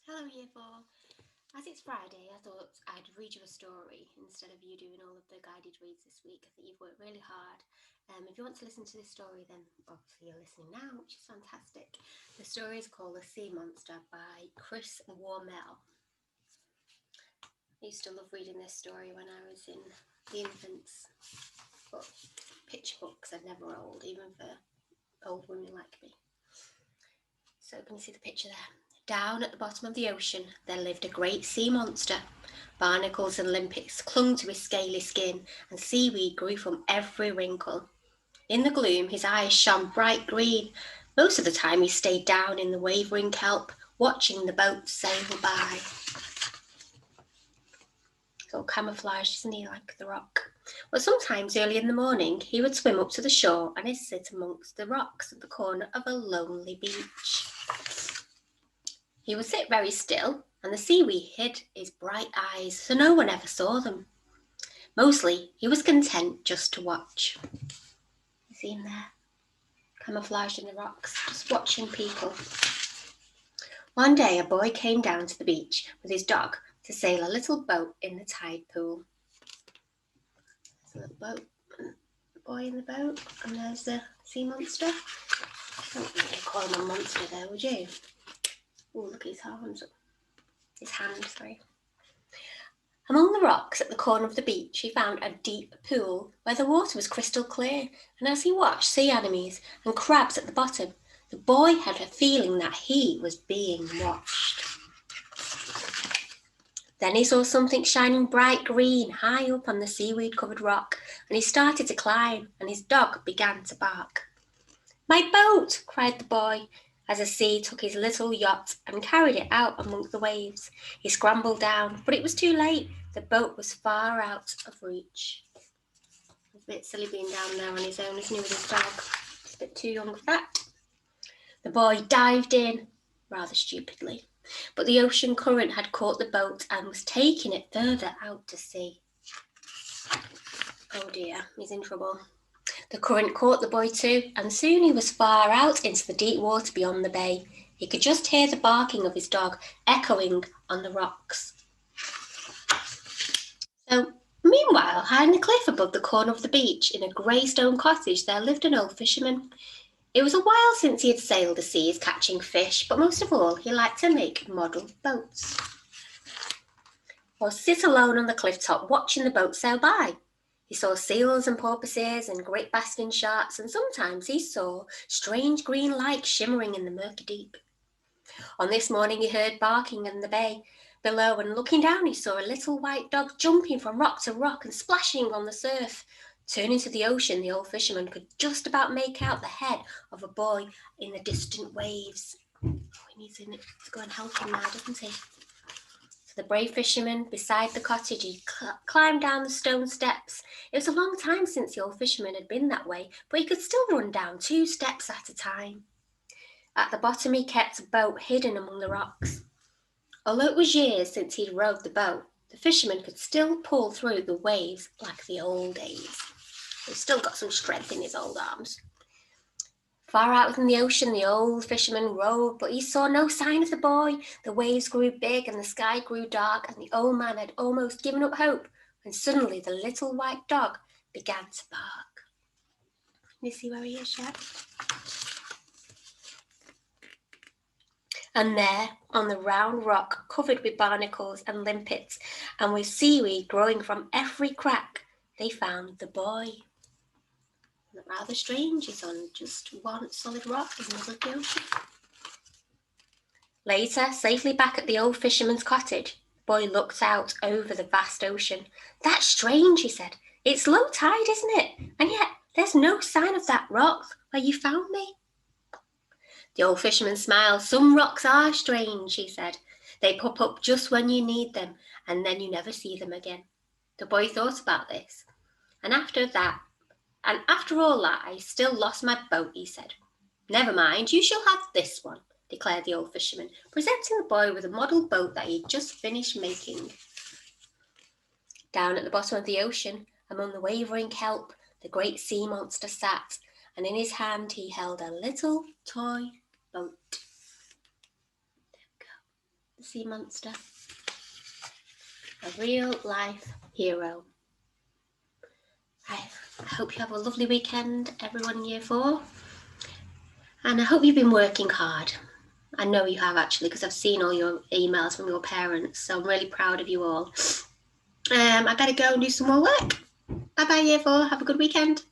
Hello, Year 4. As it's Friday, I thought I'd read you a story instead of you doing all of the guided reads this week. I think you've worked really hard. If you want to listen to this story, then obviously you're listening now, which is fantastic. The story is called The Sea Monster by Wormell. I used to love reading this story when I was in the infants, but picture books are never old, even for old women like me. So can you see the picture there? Down at the bottom of the ocean, there lived a great sea monster. Barnacles and limpets clung to his scaly skin, and seaweed grew from every wrinkle. In the gloom, his eyes shone bright green. Most of the time, he stayed down in the wavering kelp, watching the boats sail by. So camouflaged, isn't he, like the rock? But sometimes, early in the morning, he would swim up to the shore and he'd sit amongst the rocks at the corner of a lonely beach. He would sit very still, and the seaweed hid his bright eyes, so no one ever saw them. Mostly, he was content just to watch. You see him there, camouflaged in the rocks, just watching people. One day, a boy came down to the beach with his dog to sail a little boat in the tide pool. There's a little boat, and the boy in the boat, and there's the sea monster. I don't really call him a monster though, would you? Oh, look at his arms. His hand, sorry. Among the rocks at the corner of the beach, he found a deep pool where the water was crystal clear, and as he watched sea anemones and crabs at the bottom, the boy had a feeling that he was being watched. Then he saw something shining bright green high up on the seaweed-covered rock, and he started to climb, and his dog began to bark. "My boat!" cried the boy, as the sea took his little yacht and carried it out among the waves. He scrambled down, but it was too late. The boat was far out of reach. It's a bit silly being down there on his own, isn't he, with his dog? It's a bit too young for that. The boy dived in, rather stupidly, but the ocean current had caught the boat and was taking it further out to sea. Oh dear, he's in trouble. The current caught the boy too, and soon he was far out into the deep water beyond the bay. He could just hear the barking of his dog echoing on the rocks. So, meanwhile, high on the cliff above the corner of the beach, in a grey stone cottage, there lived an old fisherman. It was a while since he had sailed the seas catching fish, but most of all, he liked to make model boats. Or sit alone on the cliff top watching the boats sail by. He saw seals and porpoises and great basking sharks, and sometimes he saw strange green lights shimmering in the murky deep. On this morning he heard barking in the bay below, and looking down he saw a little white dog jumping from rock to rock and splashing on the surf. Turning to the ocean, the old fisherman could just about make out the head of a boy in the distant waves. Oh, he needs to go and help him now, doesn't he? The brave fisherman beside the cottage, he climbed down the stone steps. It was a long time since the old fisherman had been that way, but he could still run down 2 steps at a time. At the bottom he kept a boat hidden among the rocks. Although it was years since he'd rowed the boat, the fisherman could still pull through the waves like the old days. He's still got some strength in his old arms. Far out in the ocean, the old fisherman rowed, but he saw no sign of the boy. The waves grew big and the sky grew dark, and the old man had almost given up hope when suddenly the little white dog began to bark. Can you see where he is yet? And there, on the round rock covered with barnacles and limpets, and with seaweed growing from every crack, they found the boy. Rather strange, he's on just one solid rock in the middle of the ocean. Later, safely back at the old fisherman's cottage, the boy looked out over the vast ocean. "That's strange," he said. "It's low tide, isn't it? And yet there's no sign of that rock where you found me." The old fisherman smiled. "Some rocks are strange," he said. "They pop up just when you need them, and then you never see them again." The boy thought about this. And after all that, I still lost my boat, he said. "Never mind, you shall have this one," declared the old fisherman, presenting the boy with a model boat that he had just finished making. Down at the bottom of the ocean, among the wavering kelp, the great sea monster sat, and in his hand he held a little toy boat. There we go. the sea monster. A real life hero. I hope you have a lovely weekend, everyone in year 4. And I hope you've been working hard. I know you have actually, because I've seen all your emails from your parents. So I'm really proud of you all. I better go and do some more work. Bye-bye, year 4. Have a good weekend.